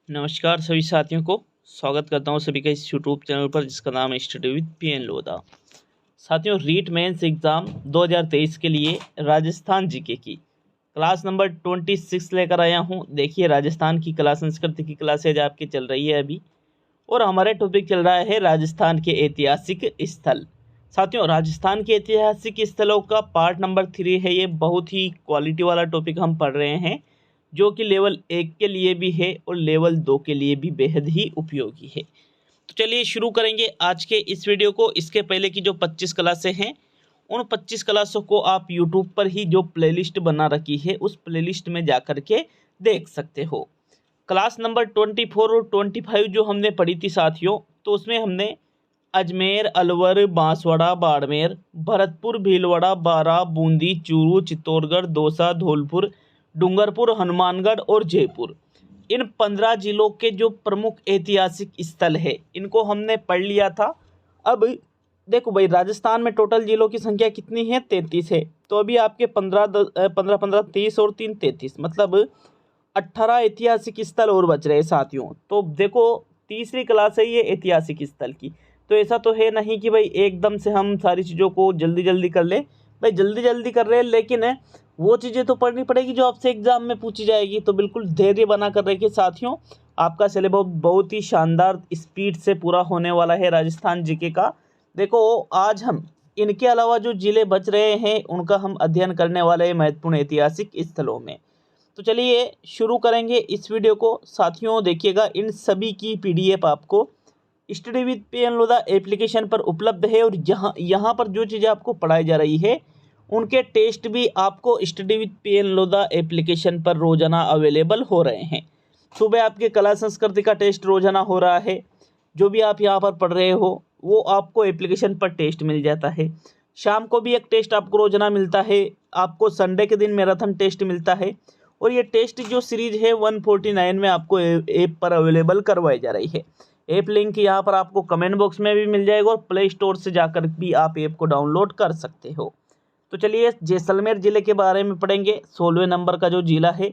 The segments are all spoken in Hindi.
नमस्कार सभी साथियों को स्वागत करता हूं सभी का इस यूट्यूब चैनल पर जिसका नाम है स्टडी विद पीएन लोधा। साथियों, रीट मेंस एग्ज़ाम 2023 के लिए राजस्थान जीके की क्लास नंबर 26 लेकर आया हूं। देखिए, राजस्थान की कला संस्कृति की क्लासेज आपकी चल रही है अभी, और हमारे टॉपिक चल रहा है राजस्थान के ऐतिहासिक स्थल। साथियों, राजस्थान के ऐतिहासिक स्थलों का पार्ट नंबर 3 है। ये बहुत ही क्वालिटी वाला टॉपिक हम पढ़ रहे हैं, जो कि लेवल 1 के लिए भी है और लेवल 2 के लिए भी बेहद ही उपयोगी है। तो चलिए शुरू करेंगे आज के इस वीडियो को। इसके पहले की जो 25 क्लासें हैं, उन 25 क्लासों को आप यूट्यूब पर ही जो प्लेलिस्ट बना रखी है उस प्लेलिस्ट में जा कर के देख सकते हो। क्लास नंबर 24 और 25 जो हमने पढ़ी थी साथियों, तो उसमें हमने अजमेर, अलवर, बांसवाड़ा, बाड़मेर, भरतपुर, भीलवाड़ा, बारां, बूंदी, चूरू, चित्तौड़गढ़, दौसा, धौलपुर, डूंगरपुर, हनुमानगढ़ और जयपुर, इन 15 जिलों के जो प्रमुख ऐतिहासिक स्थल है इनको हमने पढ़ लिया था। अब देखो भाई, राजस्थान में टोटल जिलों की संख्या कितनी है? 33 है। तो अभी आपके 15 30 और 3 33, मतलब 18 ऐतिहासिक स्थल और बच रहे साथियों। तो देखो, तीसरी क्लास है ये ऐतिहासिक स्थल की। तो ऐसा तो है नहीं कि भाई एकदम से हम सारी चीज़ों को जल्दी जल्दी कर ले। भाई जल्दी जल्दी कर रहे हैं, लेकिन वो चीज़ें तो पढ़नी पड़ेगी जो आपसे एग्जाम में पूछी जाएगी। तो बिल्कुल धैर्य बना कर रखिए साथियों, आपका सिलेबस बहुत ही शानदार स्पीड से पूरा होने वाला है राजस्थान जीके का। देखो, आज हम इनके अलावा जो जिले बच रहे हैं उनका हम अध्ययन करने वाले हैं महत्वपूर्ण ऐतिहासिक स्थलों में। तो चलिए शुरू करेंगे इस वीडियो को। साथियों देखिएगा, इन सभी की PDF आपको study with PN Lodha application पर उपलब्ध है, और यहाँ पर जो चीज़ें आपको पढ़ाई जा रही है उनके टेस्ट भी आपको study with PN Lodha application पर रोजाना अवेलेबल हो रहे हैं। सुबह आपके कला संस्कृति का टेस्ट रोजाना हो रहा है, जो भी आप यहाँ पर पढ़ रहे हो वो आपको एप्लीकेशन पर टेस्ट मिल जाता है। शाम को भी एक टेस्ट आपको रोजाना मिलता है, आपको संडे के दिन मैराथन टेस्ट मिलता है, और ये टेस्ट जो सीरीज है 149 में आपको ऐप पर अवेलेबल करवाई जा रही है। ऐप लिंक यहाँ पर आपको कमेंट बॉक्स में भी मिल जाएगा, और प्ले स्टोर से जाकर भी आप ऐप को डाउनलोड कर सकते हो। तो चलिए जैसलमेर ज़िले के बारे में पढ़ेंगे। 16वें नंबर का जो ज़िला है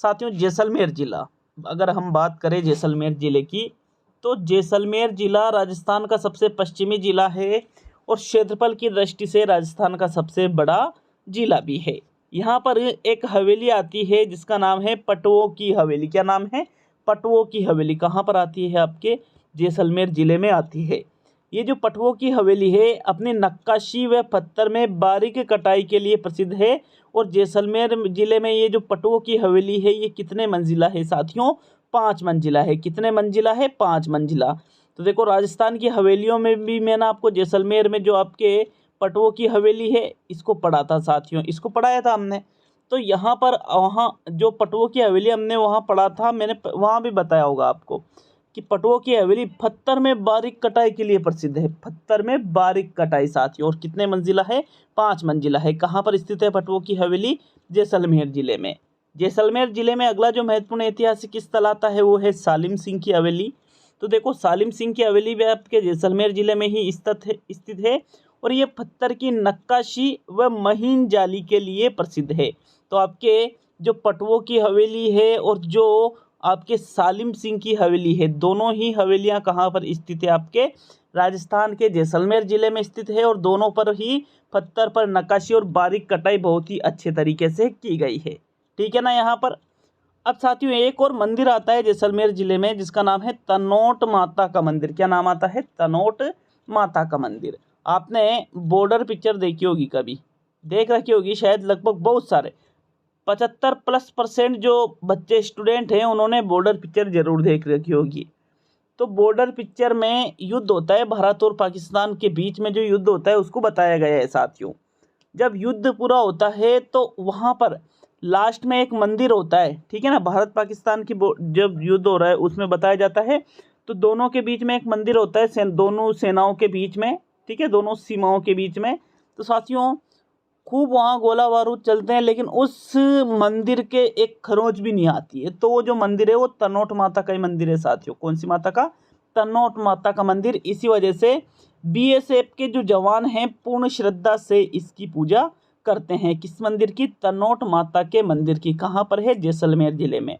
साथियों, जैसलमेर ज़िला। अगर हम बात करें जैसलमेर ज़िले की, तो जैसलमेर ज़िला राजस्थान का सबसे पश्चिमी ज़िला है, और क्षेत्रफल की दृष्टि से राजस्थान का सबसे बड़ा ज़िला भी है। यहाँ पर एक हवेली आती है जिसका नाम है पटवों की हवेली। क्या नाम है? पटवों की हवेली। कहाँ पर आती है? आपके जैसलमेर ज़िले में आती है। ये जो पटवों की हवेली है अपनी नक्काशी व पत्थर में बारीक कटाई के लिए प्रसिद्ध है। और जैसलमेर ज़िले में ये जो पटवों की हवेली है ये कितने मंजिला है साथियों? 5 मंजिला है। कितने मंजिला है? 5 मंजिला। तो देखो, राजस्थान की हवेलियों में भी मैंने आपको जैसलमेर में जो आपके पटवों की हवेली है इसको पढ़ा था साथियों, इसको पढ़ाया था हमने। तो यहाँ पर वहाँ जो पटवों की हवेली हमने वहाँ पढ़ा था, मैंने वहाँ भी बताया होगा आपको कि पटवों की हवेली पत्थर में बारीक कटाई के लिए प्रसिद्ध है। पत्थर में बारीक कटाई साथियों। और कितने मंजिला है? 5 मंजिला है। कहाँ पर स्थित है पटवों की हवेली? जैसलमेर जिले में। जैसलमेर जिले में अगला जो महत्वपूर्ण ऐतिहासिक स्थल आता है वो है सालिम सिंह की हवेली। तो देखो, सालिम सिंह की हवेली भी आपके जैसलमेर जिले में ही स्थित है, और ये पत्थर की नक्काशी व महीन जाली के लिए प्रसिद्ध है। तो आपके जो पटवों की हवेली है और जो आपके सालिम सिंह की हवेली है, दोनों ही हवेलियां कहाँ पर स्थित है? आपके राजस्थान के जैसलमेर जिले में स्थित है, और दोनों पर ही पत्थर पर नक्काशी और बारीक कटाई बहुत ही अच्छे तरीके से की गई है। ठीक है ना यहाँ पर। अब साथियों एक और मंदिर आता है जैसलमेर जिले में जिसका नाम है तनोट माता का मंदिर। क्या नाम आता है? तनोट माता का मंदिर। आपने बॉर्डर पिक्चर देखी होगी, कभी देख रखी होगी शायद, लगभग बहुत सारे 75+ % जो बच्चे स्टूडेंट हैं उन्होंने बॉर्डर पिक्चर जरूर देख रखी होगी। तो बॉर्डर पिक्चर में युद्ध होता है भारत और पाकिस्तान के बीच में, जो युद्ध होता है उसको बताया गया है साथियों। जब युद्ध पूरा होता है तो वहाँ पर लास्ट में एक मंदिर होता है, ठीक है ना। भारत पाकिस्तान की जब युद्ध हो रहा है उसमें बताया जाता है, तो दोनों के बीच में एक मंदिर होता है, दोनों सेनाओं के बीच में, ठीक है, दोनों सीमाओं के बीच में। तो साथियों खूब वहाँ गोला बारूद चलते हैं, लेकिन उस मंदिर के एक खरोंच भी नहीं आती है। तो वो जो मंदिर है वो तनोट माता का ही मंदिर है साथियों। कौन सी माता का? तनोट माता का मंदिर। इसी वजह से BSF के जो जवान हैं पूर्ण श्रद्धा से इसकी पूजा करते हैं। किस मंदिर की? तनोट माता के मंदिर की। कहाँ पर है? जैसलमेर जिले में।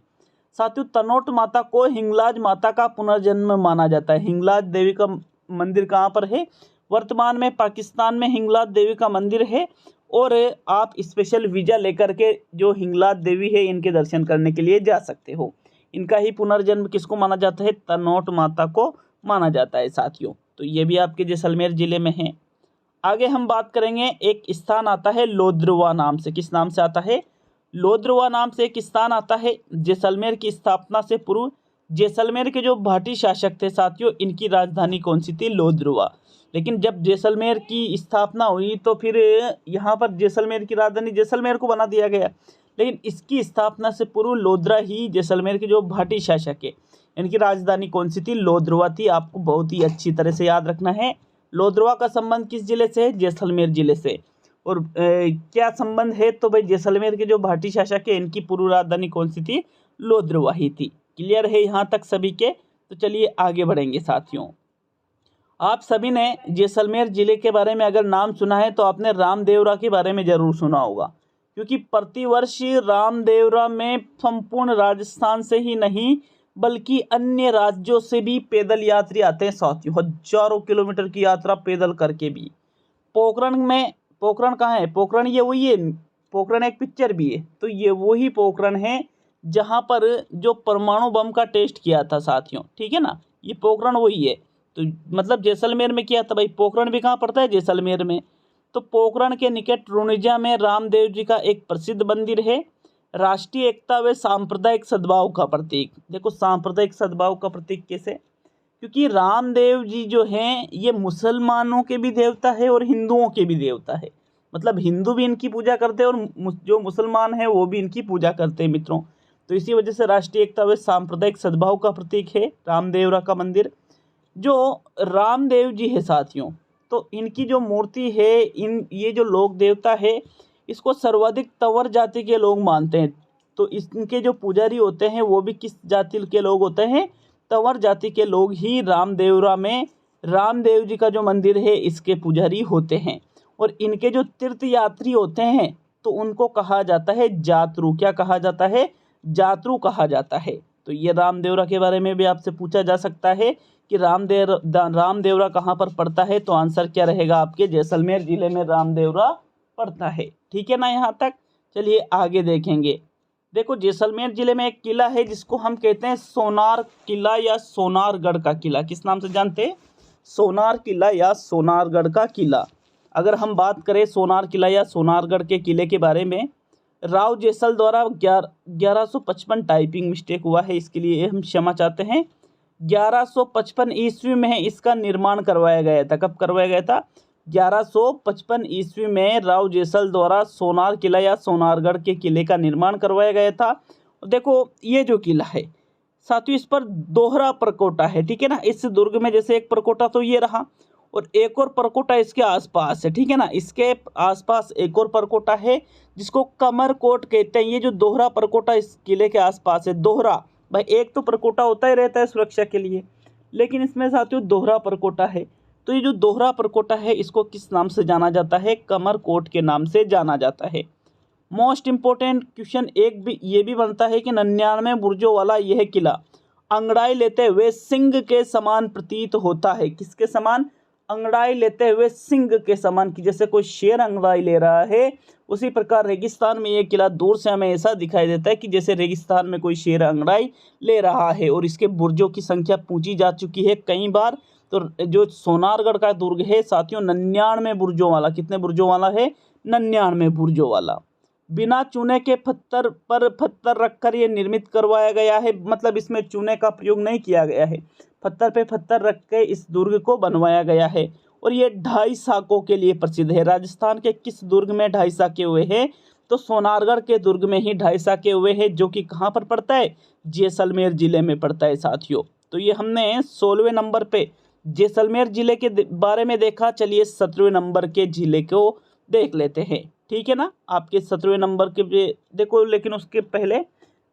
साथियों तनोट माता को हिंगलाज माता का पुनर्जन्म माना जाता है। हिंगलाज देवी का मंदिर कहाँ पर है? वर्तमान में पाकिस्तान में हिंगलाज देवी का मंदिर है और आप स्पेशल वीज़ा लेकर के जो हिंगलाज देवी है इनके दर्शन करने के लिए जा सकते हो। इनका ही पुनर्जन्म किसको माना जाता है? तनोट माता को माना जाता है साथियों। तो ये भी आपके जैसलमेर जिले में है। आगे हम बात करेंगे, एक स्थान आता है लोद्रवा नाम से। किस नाम से आता है? लोद्रवा नाम से एक स्थान आता है। जैसलमेर की स्थापना से पूर्व जैसलमेर के जो भाटी शासक थे साथियों, इनकी राजधानी कौन सी थी? लोद्रवा। लेकिन जब जैसलमेर की स्थापना हुई तो फिर यहाँ पर जैसलमेर की राजधानी जैसलमेर को बना दिया गया। लेकिन इसकी स्थापना से पूर्व लोद्रा ही जैसलमेर के जो भाटी शासक है इनकी राजधानी कौन सी थी? लोद्रवा थी। आपको बहुत ही अच्छी तरह से याद रखना है। लोद्रवा का संबंध किस जिले से है? जैसलमेर जिले से। और क्या संबंध है? तो भाई जैसलमेर के जो भाटी शासक है इनकी पूर्व राजधानी कौन सी थी? लोद्रवा ही थी। क्लियर है यहाँ तक सभी के? तो चलिए आगे बढ़ेंगे साथियों। आप सभी ने जैसलमेर जिले के बारे में अगर नाम सुना है तो आपने रामदेवरा के बारे में ज़रूर सुना होगा, क्योंकि प्रतिवर्ष रामदेवरा में संपूर्ण राजस्थान से ही नहीं बल्कि अन्य राज्यों से भी पैदल यात्री आते हैं साथियों। हजारों किलोमीटर की यात्रा पैदल करके भी। पोखरण कहाँ है? पोखरण ये वही है, पोखरण एक पिक्चर भी है। तो ये वही पोखरण है जहाँ पर जो परमाणु बम का टेस्ट किया था साथियों, ठीक है ना, ये पोखरण वही है। तो मतलब जैसलमेर में किया था भाई। पोखरण भी कहाँ पड़ता है? जैसलमेर में। तो पोखरण के निकट रुनिजा में रामदेव जी का एक प्रसिद्ध मंदिर है। राष्ट्रीय एकता व सांप्रदायिक सद्भाव का प्रतीक। देखो सांप्रदायिक सद्भाव का प्रतीक कैसे? क्योंकि रामदेव जी जो हैं ये मुसलमानों के भी देवता है और हिंदुओं के भी देवता है। मतलब हिंदू भी इनकी पूजा करते हैं और जो मुसलमान हैं वो भी इनकी पूजा करते हैं मित्रों। तो इसी वजह से राष्ट्रीय एकता व सांप्रदायिक सद्भाव का प्रतीक है रामदेवरा का मंदिर। जो रामदेव जी है साथियों, तो इनकी जो मूर्ति है, ये जो लोक देवता है इसको सर्वाधिक तंवर जाति के लोग मानते हैं। तो इनके जो पुजारी होते हैं वो भी किस जाति के लोग होते हैं? तंवर जाति के लोग ही रामदेवरा में रामदेव जी का जो मंदिर है इसके पुजारी होते हैं। और इनके जो तीर्थ यात्री होते हैं तो उनको कहा जाता है जातरू। क्या कहा जाता है? जातरू कहा जाता है। तो ये रामदेवरा के बारे में भी आपसे पूछा जा सकता है कि रामदेवरा कहाँ पर पड़ता है? तो आंसर क्या रहेगा आपके? जैसलमेर जिले में रामदेवरा पड़ता है। ठीक है ना यहाँ तक? चलिए आगे देखेंगे। देखो जैसलमेर जिले में एक किला है जिसको हम कहते हैं सोनार किला या सोनारगढ़ का किला। किस नाम से जानते हैं? सोनार किला या सोनारगढ़ का किला। अगर हम बात करें सोनार किला या सोनारगढ़ के किले के बारे में, राव जैसल द्वारा 1155 टाइपिंग मिस्टेक हुआ है, इसके लिए हम क्षमा चाहते हैं। 1155 ईस्वी में इसका निर्माण करवाया गया था। कब करवाया गया था? 1155 ईस्वी में राव जैसल द्वारा सोनार किला या सोनारगढ़ के किले का निर्माण करवाया गया था। देखो ये जो किला है साथियों, इस पर दोहरा परकोटा है, ठीक है ना। इस दुर्ग में जैसे एक परकोटा तो ये रहा और एक और परकोटा इसके आसपास है, ठीक है ना। इसके आसपास एक और परकोटा है जिसको कमरकोट कहते हैं। ये जो दोहरा परकोटा इस किले के आसपास है, दोहरा भाई, एक तो परकोटा होता ही रहता है सुरक्षा के लिए, लेकिन इसमें साथियों दोहरा परकोटा है। तो ये जो दोहरा परकोटा है इसको किस नाम से जाना जाता है? कमरकोट के नाम से जाना जाता है। मोस्ट इम्पोर्टेंट क्वेश्चन एक भी ये भी बनता है कि 99 बुर्जों वाला यह किला अंगड़ाई लेते हुए सिंह के समान प्रतीत होता है। किसके समान? अंगड़ाई लेते हुए सिंह के समान, कि जैसे कोई शेर अंगड़ाई ले रहा है, उसी प्रकार रेगिस्तान में यह किला दूर से हमें ऐसा दिखाई देता है कि जैसे रेगिस्तान में कोई शेर अंगड़ाई ले रहा है। और इसके बुर्जों की संख्या पूछी जा चुकी है कई बार। तो जो सोनारगढ़ का दुर्ग है साथियों 99 बुर्जों वाला। कितने बुर्जों वाला है? 99 बुर्जों वाला। बिना चूने के पत्थर पर पत्थर रखकर ये निर्मित करवाया गया है। मतलब इसमें चूने का प्रयोग नहीं किया गया है, पत्थर पे पत्थर रख के इस दुर्ग को बनवाया गया है। और ये 2.5 साकों के लिए प्रसिद्ध है। राजस्थान के किस दुर्ग में 2.5 साके हुए हैं? तो सोनारगढ़ के दुर्ग में ही 2.5 साके हुए हैं, जो कि कहाँ पर पड़ता है? जैसलमेर जिले में पड़ता है साथियों। तो ये हमने 16वें नंबर पे जैसलमेर जिले के बारे में देखा। चलिए 17वें नंबर के जिले को देख लेते हैं, ठीक है ना। आपके 17वें नंबर के देखो, लेकिन उसके पहले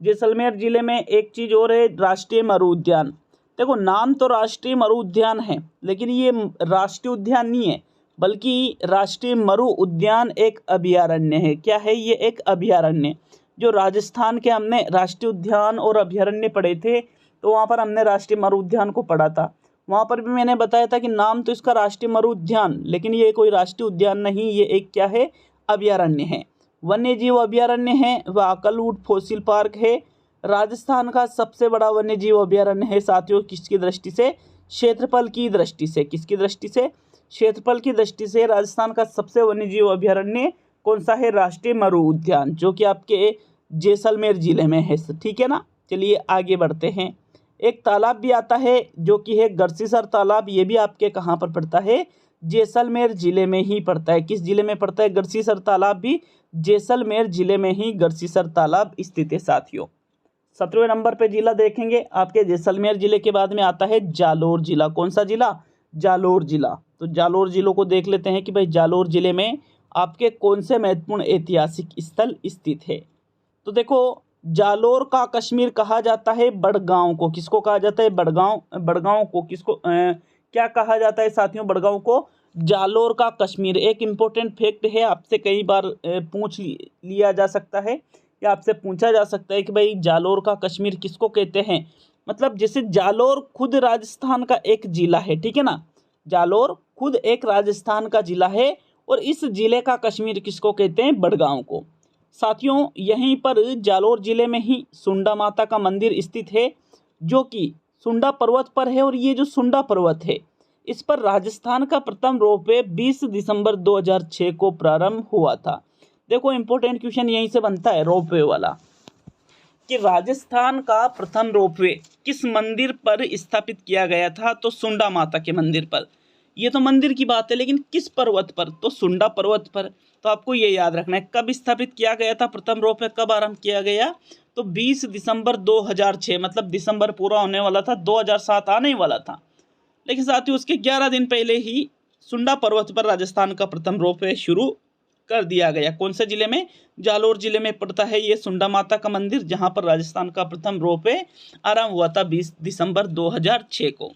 जैसलमेर जिले में एक चीज़ और है, राष्ट्रीय मरु उद्यान। देखो नाम तो राष्ट्रीय मरु उद्यान है, लेकिन ये राष्ट्रीय उद्यान नहीं है, बल्कि राष्ट्रीय मरु उद्यान एक अभयारण्य है। क्या है ये? एक अभयारण्य। जो राजस्थान के हमने राष्ट्रीय उद्यान और अभयारण्य पढ़े थे, तो वहाँ पर हमने राष्ट्रीय मरु उद्यान को पढ़ा था। वहाँ पर भी मैंने बताया था कि नाम तो इसका राष्ट्रीय मरु उद्यान, लेकिन ये कोई राष्ट्रीय उद्यान नहीं, ये एक क्या है, अभयारण्य है। वन्य जीव अभयारण्य है वह अकलूट फॉसिल पार्क है। राजस्थान का सबसे बड़ा वन्य जीव अभयारण्य है साथियों, किसकी दृष्टि से, क्षेत्रफल की दृष्टि से। किसकी दृष्टि से, क्षेत्रफल की दृष्टि से राजस्थान का सबसे वन्य जीव अभयारण्य कौन सा है, राष्ट्रीय मरु उद्यान, जो कि आपके जैसलमेर जिले में है। ठीक है ना। चलिए आगे बढ़ते हैं। एक तालाब भी आता है जो कि है गढ़सीसर तालाब, ये भी आपके कहाँ पर पड़ता है, जैसलमेर जिले में ही पड़ता है। किस जिले में पड़ता है, गढ़सीसर तालाब भी जैसलमेर जिले में ही गढ़सीसर तालाब स्थित है साथियों। 17वें नंबर पे जिला देखेंगे आपके जैसलमेर जिले के बाद में आता है जालोर जिला। कौन सा जिला, जालोर जिला। तो जालोर जिलों को देख लेते हैं कि भाई जालोर जिले में आपके कौन से महत्वपूर्ण ऐतिहासिक स्थल स्थित है। तो देखो, जालोर का कश्मीर कहा जाता है बड़गांव को। किसको कहा जाता है, बड़गांव को। किसको क्या कहा जाता है साथियों, बड़गांव को जालोर का कश्मीर। एक इम्पोर्टेंट फैक्ट है, आपसे कई बार पूछ लिया जा सकता है या आपसे पूछा जा सकता है कि भाई जालोर का कश्मीर किसको कहते हैं। मतलब जैसे जालोर खुद राजस्थान का एक जिला है, ठीक है ना, जालोर खुद एक राजस्थान का जिला है और इस जिले का कश्मीर किसको कहते हैं, बड़गांव को। साथियों, यहीं पर जालोर जिले में ही सुंडा माता का मंदिर स्थित है, जो कि सुंडा पर्वत पर है। और ये जो सुंडा पर्वत है, इस पर राजस्थान का प्रथम रोपवे 20 दिसंबर 2006 को प्रारंभ हुआ था। देखो, इंपॉर्टेंट क्वेश्चन यहीं से बनता है रोपवे वाला, कि राजस्थान का प्रथम रोपवे किस मंदिर पर स्थापित किया गया था, तो सुंडा माता के मंदिर पर। ये तो मंदिर की बात है, लेकिन किस पर्वत पर, तो सुंडा पर्वत पर। तो आपको ये याद रखना है कब स्थापित किया गया था, प्रथम रोपवे कब आरंभ किया गया, तो 20 दिसंबर 2006। मतलब दिसंबर पूरा होने वाला था, 2007 आने वाला था, लेकिन साथ ही उसके 11 दिन पहले ही सुंडा पर्वत पर राजस्थान का प्रथम रोपवे शुरू कर दिया गया। कौन से जिले में, जालोर जिले में पड़ता है ये सुंडा माता का मंदिर, जहां पर राजस्थान का प्रथम रोपवे आरंभ हुआ था 20 दिसंबर 2006 को।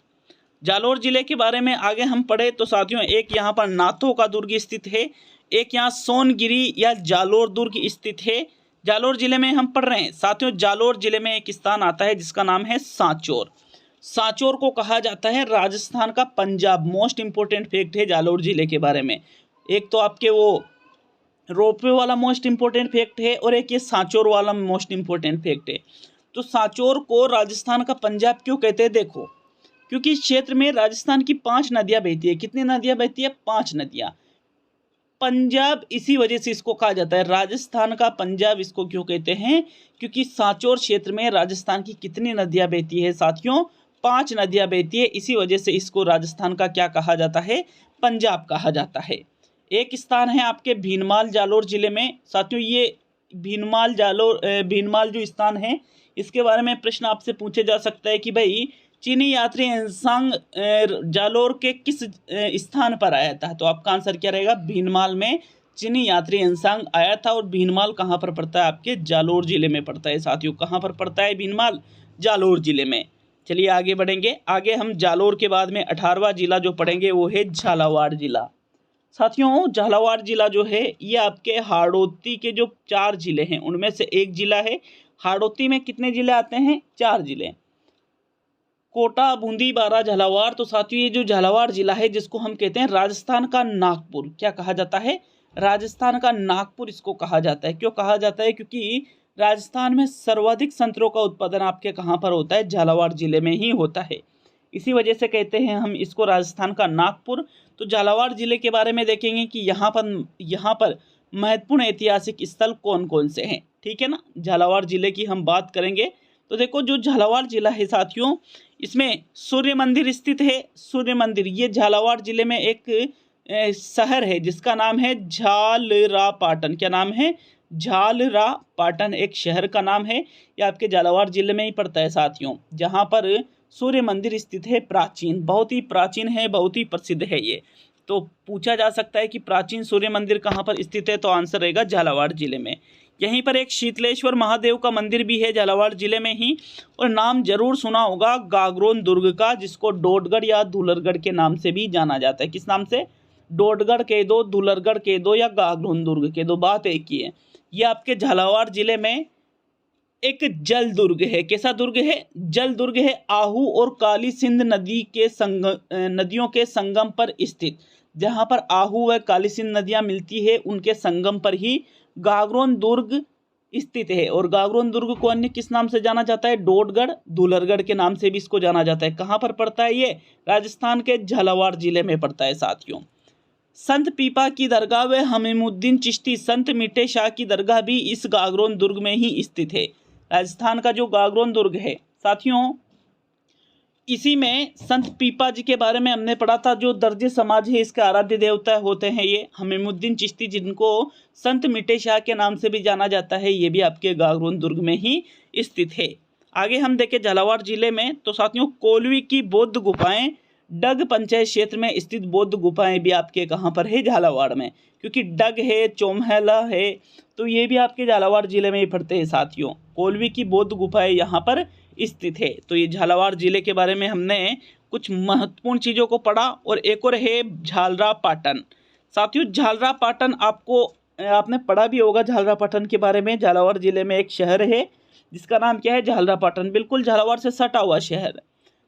जालोर जिले के बारे में आगे हम पढ़े तो साथियों, एक यहाँ पर नाथों का दुर्ग स्थित है, एक यहाँ सोनगिरी या जालोर दुर्ग स्थित है। जालोर जिले में हम पढ़ रहे हैं साथियों, जालोर जिले में एक स्थान आता है जिसका नाम है सांचौर। सांचौर को कहा जाता है राजस्थान का पंजाब। मोस्ट इंपोर्टेंट फैक्ट है जालोर जिले के बारे में। एक तो आपके वो रोपवे वाला मोस्ट इंपोर्टेंट फैक्ट है और एक ये सांचौर वाला मोस्ट इंपोर्टेंट फैक्ट है। तो सांचौर को राजस्थान का पंजाब क्यों कहते हैं, देखो, क्योंकि इस क्षेत्र में राजस्थान की 5 नदियां बहती है। कितनी नदियां बहती है, 5 नदियां। पंजाब इसी वजह से इसको कहा जाता है राजस्थान का पंजाब। इसको क्यों कहते हैं, क्योंकि सांचौर क्षेत्र में राजस्थान की कितनी नदियां बहती है साथियों, 5 नदियां बहती है। इसी वजह से इसको राजस्थान का क्या कहा जाता है, पंजाब कहा जाता है। एक स्थान है आपके भीनमाल जालोर जिले में साथियों। ये भीनमाल जो स्थान है, इसके बारे में प्रश्न आपसे पूछे जा सकता है कि भाई चीनी यात्री एंसांग जालोर के किस स्थान पर आया था। तो आपका आंसर क्या रहेगा, भीनमाल में चीनी यात्री एंसांग आया था। और भीनमाल कहाँ पर पड़ता है, आपके जालोर जिले में पड़ता है साथियों। कहाँ पर पड़ता है भीनमाल, जालोर जिले में। चलिए आगे बढ़ेंगे। आगे हम जालोर के बाद में 18वां जिला जो पढ़ेंगे वो है झालावाड़ जिला। साथियों, झालावाड़ जिला जो है ये आपके हाड़ौती के जो 4 जिले हैं उनमें से एक जिला है। हाड़ौती में कितने जिले आते हैं, 4 जिले, कोटा, बूंदी, बारा, झालावाड़। तो साथियों, ये जो झालावाड़ जिला है जिसको हम कहते हैं राजस्थान का नागपुर, क्या कहा जाता है, राजस्थान का नागपुर इसको कहा जाता है। क्यों कहा जाता है, क्योंकि राजस्थान में सर्वाधिक संतरों का उत्पादन आपके कहाँ पर होता है, झालावाड़ जिले में ही होता है। इसी वजह से कहते हैं हम इसको राजस्थान का नागपुर। तो झालावाड़ जिले के बारे में देखेंगे कि यहाँ पर महत्वपूर्ण ऐतिहासिक स्थल कौन कौन से हैं, ठीक है ना। झालावाड़ जिले की हम बात करेंगे तो देखो, जो झालावाड़ जिला है साथियों, इसमें सूर्य मंदिर स्थित है। सूर्य मंदिर ये झालावाड़ जिले में एक शहर है जिसका नाम है झालरापाटन। क्या नाम है, झालरापाटन एक शहर का नाम है। ये आपके झालावाड़ जिले में ही पड़ता है साथियों, जहाँ पर सूर्य मंदिर स्थित है। प्राचीन, बहुत ही प्राचीन है, बहुत ही प्रसिद्ध है ये। तो पूछा जा सकता है कि प्राचीन सूर्य मंदिर कहाँ पर स्थित है, तो आंसर रहेगा झालावाड़ जिले में। यहीं पर एक शीतलेश्वर महादेव का मंदिर भी है झालावाड़ जिले में ही। और नाम जरूर सुना होगा गागरोन दुर्ग का, जिसको डोडगढ़ या धूलरगढ़ के नाम से भी जाना जाता है। किस नाम से, डोडगढ़ कह दो, धूलरगढ़ कह दो या गागरोन दुर्ग कह दो, बात एक ही है। ये आपके झालावाड़ जिले में एक जल दुर्ग है। कैसा दुर्ग है? जल दुर्ग है। आहू और काली सिंध नदियों के संगम पर स्थित, जहां पर आहू व काली सिंध नदियां मिलती है उनके संगम पर ही गागरोन दुर्ग स्थित है। और गागरोन दुर्ग को अन्य किस नाम से जाना जाता है? डोडगढ़, दुलरगढ़ के नाम से भी इसको जाना जाता है। कहाँ पर पड़ता है ये? राजस्थान के झालावाड़ जिले में पड़ता है साथियों। संत पीपा की दरगाह व हमीमुद्दीन चिश्ती संत मीठे शाह की दरगाह भी इस गागरोन दुर्ग में ही स्थित है। राजस्थान का जो गागरोन दुर्ग है साथियों, इसी में संत पीपा जी के बारे में हमने पढ़ा था। जो दर्जे समाज है इसके आराध्य देवता होते हैं ये हमीमुद्दीन चिश्ती, जिनको संत मीठे शाह के नाम से भी जाना जाता है। ये भी आपके गागरोन दुर्ग में ही स्थित है। आगे हम देखें झालावाड़ जिले में तो साथियों, कोलवी की बौद्ध गुफाएं डग पंचायत क्षेत्र में स्थित बौद्ध गुफाएं भी आपके कहाँ पर है? झालावाड़ में, क्योंकि डग है, चोमहला है, तो ये भी आपके झालावाड़ जिले में ही पड़ते हैं साथियों। कोलवी की बौद्ध गुफाएं यहाँ पर स्थित है। तो ये झालावाड़ जिले के बारे में हमने कुछ महत्वपूर्ण चीज़ों को पढ़ा। और एक और है झालरापाटन। साथियों, झालरापाटन आपने पढ़ा भी होगा झालरापाटन के बारे में। झालावाड़ जिले में एक शहर है जिसका नाम क्या है? झालरापाटन। बिल्कुल झालावाड़ से सटा हुआ शहर,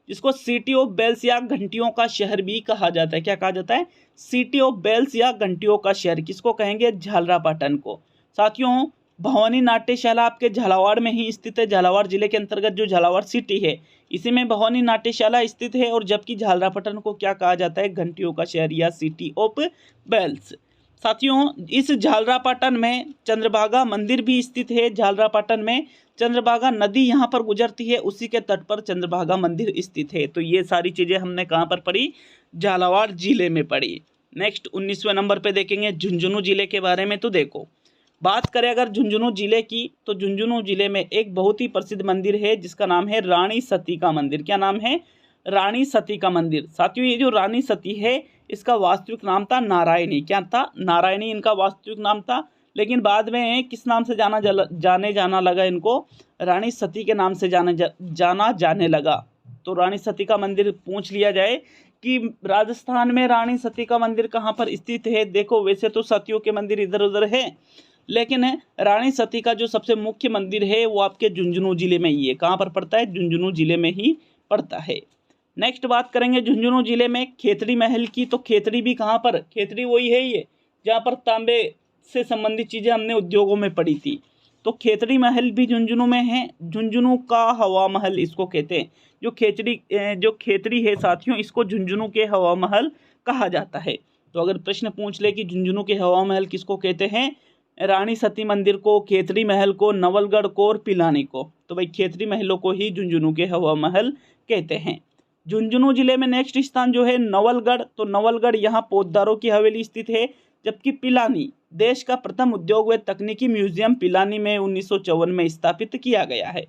जिसको सिटी ऑफ बेल्स या घंटियों का शहर भी कहा जाता है। क्या कहा जाता है? सिटी ऑफ बेल्स या घंटियों का शहर। किसको कहेंगे? झालरापाटन को। साथियों, भवानी नाट्यशाला आपके झालावाड़ में ही स्थित है। झालावाड़ जिले के अंतर्गत जो झालावाड़ सिटी है इसी में भवानी नाट्यशाला स्थित है। और जबकि झालरापाटन को क्या कहा जाता है? घंटियों का शहर या सिटी ऑफ बेल्स। साथियों, इस झालरापाटन में चंद्रभागा मंदिर भी स्थित है। झालरापाटन में चंद्रभागा नदी यहाँ पर गुजरती है, उसी के तट पर चंद्रभागा मंदिर स्थित है। तो ये सारी चीज़ें हमने कहाँ पर पढ़ी? झालावाड़ जिले में पढ़ी। नेक्स्ट 19वें नंबर पे देखेंगे झुंझुनू जिले के बारे में। तो देखो, बात करें अगर झुंझुनू जिले की, तो झुंझुनू जिले में एक बहुत ही प्रसिद्ध मंदिर है जिसका नाम है रानी सती का मंदिर। क्या नाम है? रानी सती का मंदिर। साथियों, ये जो रानी सती है इसका वास्तविक नाम था नारायणी। क्या था? नारायणी इनका वास्तविक नाम था, लेकिन बाद में किस नाम से जाना लगा इनको? रानी सती के नाम से जाना जाने लगा। तो रानी सती का मंदिर पूछ लिया जाए कि राजस्थान में रानी सती का मंदिर कहाँ पर स्थित है? देखो, वैसे तो सतियों के मंदिर इधर उधर है, लेकिन रानी सती का जो सबसे मुख्य मंदिर है वो आपके झुंझुनू जिले में ही है। कहाँ पर पड़ता है? झुंझुनू जिले में ही पड़ता है। नेक्स्ट बात करेंगे झुंझुनू जिले में खेतड़ी महल की। तो खेतड़ी भी कहाँ पर? खेतड़ी वही है ये जहाँ पर तांबे से संबंधित चीज़ें हमने उद्योगों में पढ़ी थी। तो खेतड़ी महल भी झुंझुनू में है। झुंझुनू का हवा महल इसको कहते हैं। जो खेतड़ी है साथियों, इसको झुंझुनू के हवा महल कहा जाता है। तो अगर प्रश्न पूछ ले कि झुंझुनू के हवा महल किसको कहते हैं? रानी सती मंदिर को, खेतड़ी महल को, नवलगढ़ को और पिलानी को। तो भाई खेतड़ी महलों को ही झुंझुनू के हवा महल कहते हैं। झुंझुनू जिले में नेक्स्ट स्थान जो है नवलगढ़। तो नवलगढ़ यहाँ पोद्दारों की हवेली स्थित है। जबकि पिलानी देश का प्रथम उद्योग व तकनीकी म्यूजियम पिलानी में 1954 में स्थापित किया गया है।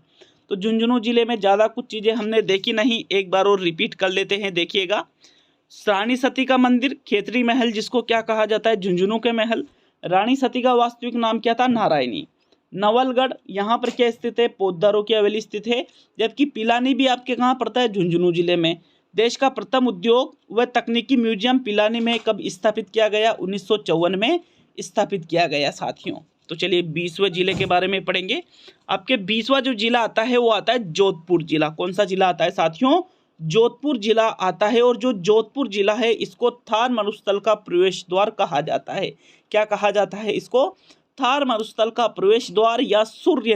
तो झुंझुनू जिले में ज़्यादा कुछ चीज़ें हमने देखी नहीं, एक बार और रिपीट कर लेते हैं। देखिएगा, रानी सती का मंदिर, खेतड़ी महल जिसको क्या कहा जाता है? झुंझुनू के महल। रानी सती का वास्तविक नाम क्या था? नारायणी। नवलगढ़ यहाँ पर क्या स्थित है? पोद्दारों की हवेली स्थित है। जबकि पिलानी भी आपके कहाँ पड़ता है? झुंझुनू जिले में। देश का प्रथम उद्योग व तकनीकी म्यूजियम पिलानी में कब स्थापित किया गया? 1954 में स्थापित किया गया साथियों। तो चलिए 20वें जिले के बारे में पढ़ेंगे। आपके 20वां जो जिला आता है वो आता है जोधपुर जिला। कौन सा जिला आता है साथियों? जोधपुर जिला आता है। और जो जोधपुर जिला है इसको थार मरुस्थल का प्रवेश द्वार कहा जाता है। क्या कहा जाता है इसको? थार मरुस्थल का प्रवेश द्वार या सूर्य